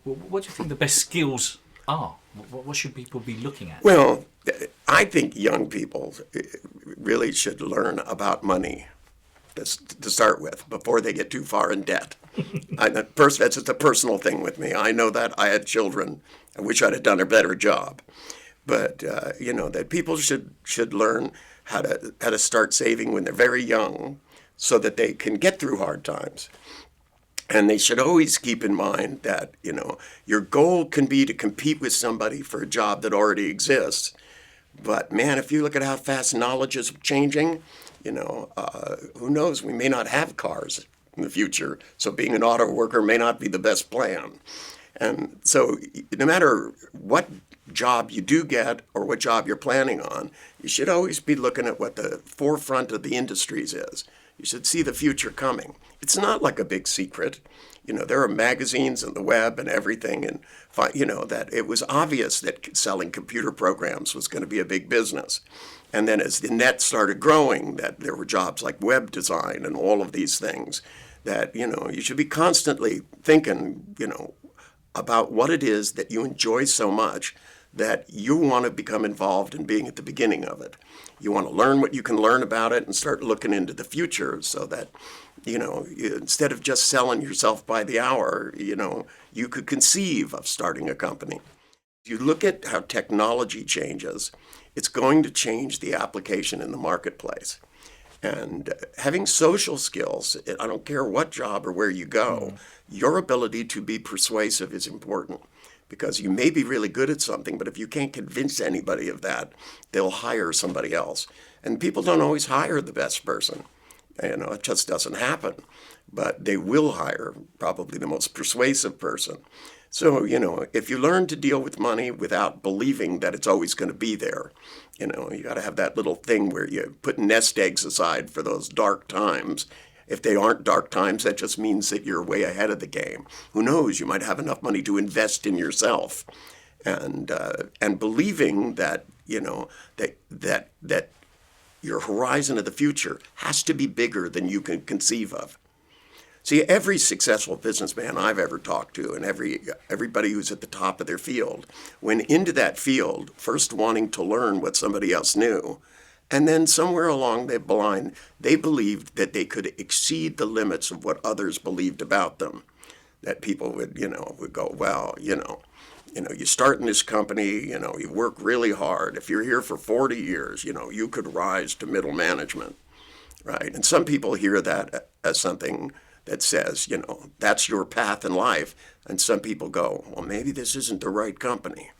What do you think the best skills are? What should people be looking at? Well, I think young people really should learn about money to start with before they get too far in debt. First, that's just a personal thing with me. I know that I had children. I wish I'd have done a better job. But, that people should learn how to start saving when they're very young so that they can get through hard times. And they should always keep in mind that, your goal can be to compete with somebody for a job that already exists. But man, if you look at how fast knowledge is changing, who knows, we may not have cars in the future. So being an auto worker may not be the best plan. And so no matter what job you do get or what job you're planning on, you should always be looking at what the forefront of the industries is. You should see the future coming. It's not like a big secret. There are magazines and the web and everything, and that it was obvious that selling computer programs was going to be a big business. And then as the net started growing, that there were jobs like web design and all of these things that, you should be constantly thinking, about what it is that you enjoy so much that you want to become involved in being at the beginning of it. You want to learn what you can learn about it and start looking into the future so that, instead of just selling yourself by the hour, you could conceive of starting a company. If you look at how technology changes, it's going to change the application in the marketplace. And having social skills, I don't care what job or where you go, your ability to be persuasive is important. Because you may be really good at something, but if you can't convince anybody of that, they'll hire somebody else. And people don't always hire the best person. It just doesn't happen. But they will hire probably the most persuasive person. So, if you learn to deal with money without believing that it's always going to be there, you got to have that little thing where you put nest eggs aside for those dark times. If they aren't dark times, that just means that you're way ahead of the game. Who knows? You might have enough money to invest in yourself, and believing that that your horizon of the future has to be bigger than you can conceive of. See, every successful businessman I've ever talked to, and everybody who's at the top of their field, went into that field first wanting to learn what somebody else knew. And then somewhere along the line, they believed that they could exceed the limits of what others believed about them. That people would go, well, you start in this company, you work really hard. If you're here for 40 years, you could rise to middle management, right? And some people hear that as something that says, that's your path in life. And some people go, well, maybe this isn't the right company,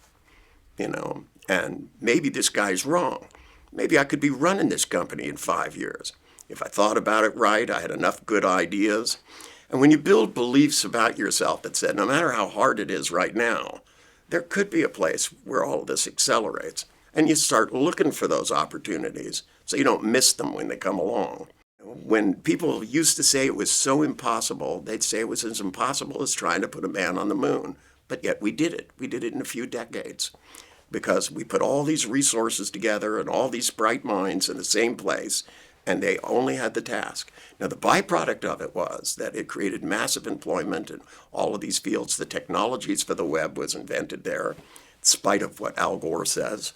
and maybe this guy's wrong. Maybe I could be running this company in 5 years. If I thought about it right, I had enough good ideas. And when you build beliefs about yourself that said, no matter how hard it is right now, there could be a place where all of this accelerates. And you start looking for those opportunities so you don't miss them when they come along. When people used to say it was so impossible, they'd say it was as impossible as trying to put a man on the moon. But yet we did it. We did it in a few decades. Because we put all these resources together and all these bright minds in the same place, and they only had the task. Now, the byproduct of it was that it created massive employment in all of these fields. The technologies for the web was invented there, in spite of what Al Gore says,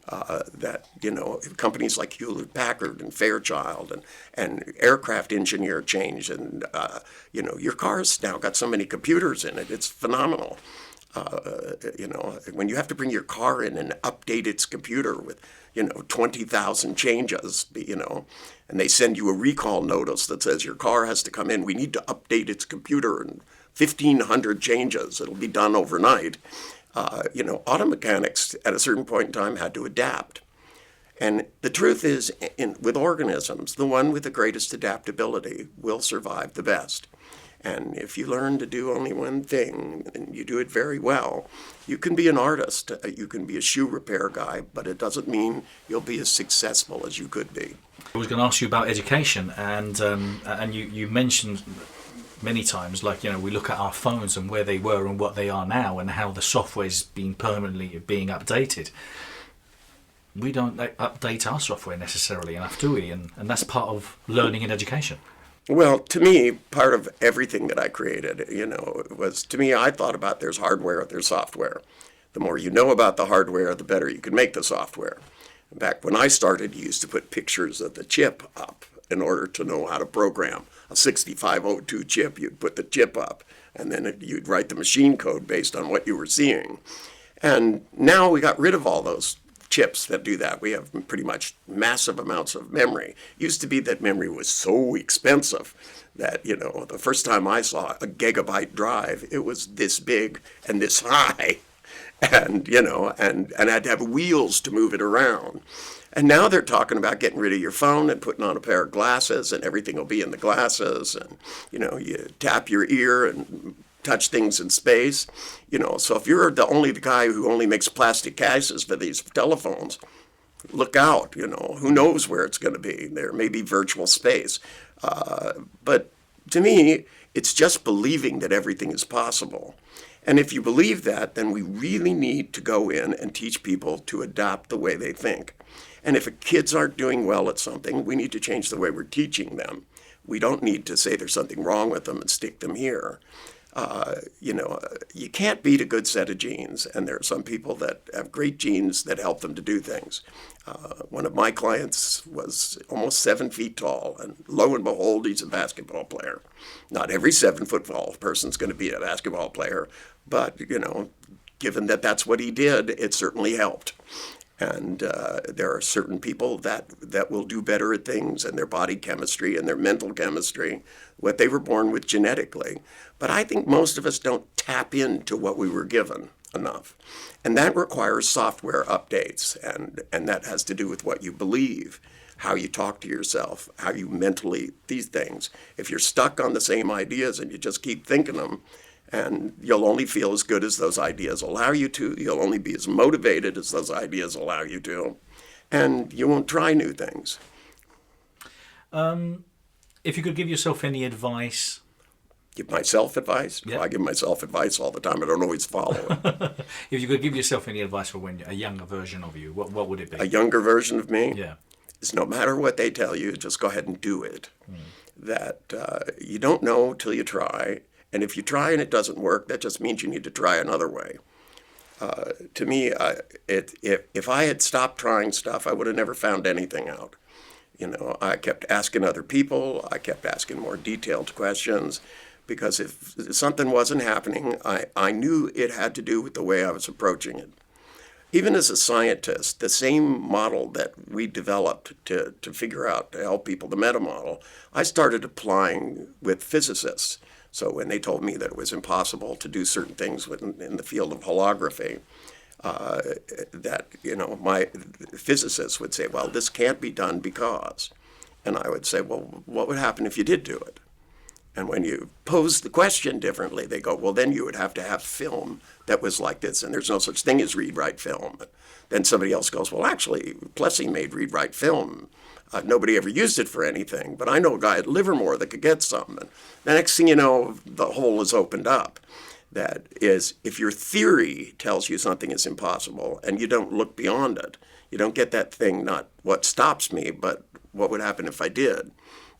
that, companies like Hewlett-Packard and Fairchild and aircraft engineer changed, and, your car's now got so many computers in it, it's phenomenal. When you have to bring your car in and update its computer with, 20,000 changes, and they send you a recall notice that says your car has to come in. We need to update its computer and 1,500 changes. It'll be done overnight. Auto mechanics at a certain point in time had to adapt. And the truth is, with organisms, the one with the greatest adaptability will survive the best. And if you learn to do only one thing and you do it very well, you can be an artist, you can be a shoe repair guy, but it doesn't mean you'll be as successful as you could be. I was going to ask you about education, and you mentioned many times, we look at our phones and where they were and what they are now, and how the software is being permanently being updated. We don't update our software necessarily enough, do we? And that's part of learning and education. Well, to me, part of everything that I created, was, to me, I thought about there's hardware, there's software. The more you know about the hardware, the better you can make the software. Back when I started, you used to put pictures of the chip up in order to know how to program. A 6502 chip, you'd put the chip up, and then you'd write the machine code based on what you were seeing. And now we got rid of all those chips that do that. We have pretty much massive amounts of memory. It used to be that memory was so expensive that, the first time I saw a gigabyte drive, it was this big and this high. And, and I had to have wheels to move it around. And now they're talking about getting rid of your phone and putting on a pair of glasses, and everything will be in the glasses. And, you tap your ear and touch things in space. So if you're the guy who only makes plastic cases for these telephones, look out. Who knows where it's going to be. There may be virtual space. But to me, it's just believing that everything is possible. And if you believe that, then we really need to go in and teach people to adapt the way they think. And if kids aren't doing well at something, we need to change the way we're teaching them. We don't need to say there's something wrong with them and stick them here. You can't beat a good set of genes, and there are some people that have great genes that help them to do things. One of my clients was almost 7 feet tall, and lo and behold, he's a basketball player. Not every 7-foot tall person's going to be a basketball player, but, given that that's what he did, it certainly helped. And there are certain people that will do better at things, and their body chemistry and their mental chemistry, what they were born with genetically. But I think most of us don't tap into what we were given enough. And that requires software updates, and that has to do with what you believe, how you talk to yourself, how you mentally, these things. If you're stuck on the same ideas and you just keep thinking them, and you'll only feel as good as those ideas allow you to. You'll only be as motivated as those ideas allow you to. And you won't try new things. If you could give yourself any advice. Give myself advice? Yeah. Well, I give myself advice all the time. I don't always follow it. If you could give yourself any advice for a younger version of you, what would it be? A younger version of me? Yeah. Is no matter what they tell you, just go ahead and do it. That you don't know till you try. And if you try and it doesn't work, that just means you need to try another way. To me, if I had stopped trying stuff, I would have never found anything out. I kept asking other people. I kept asking more detailed questions, because if something wasn't happening, I knew it had to do with the way I was approaching it. Even as a scientist, the same model that we developed to figure out, to help people, the meta model, I started applying with physicists. So when they told me that it was impossible to do certain things in the field of holography, my physicists would say, well, this can't be done because. And I would say, well, what would happen if you did do it? And when you pose the question differently, they go, well, then you would have to have film that was like this, and there's no such thing as read-write film. Then somebody else goes, well, actually, Plessy made read-write film. Nobody ever used it for anything, but I know a guy at Livermore that could get some. And the next thing you know, the hole is opened up. That is, if your theory tells you something is impossible and you don't look beyond it, you don't get that thing, not what stops me, but what would happen if I did,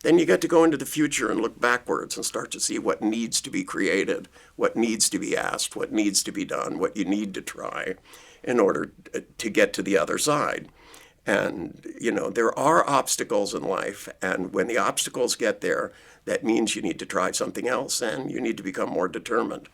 then you get to go into the future and look backwards and start to see what needs to be created, what needs to be asked, what needs to be done, what you need to try in order to get to the other side. And, there are obstacles in life, and when the obstacles get there, that means you need to try something else, and you need to become more determined.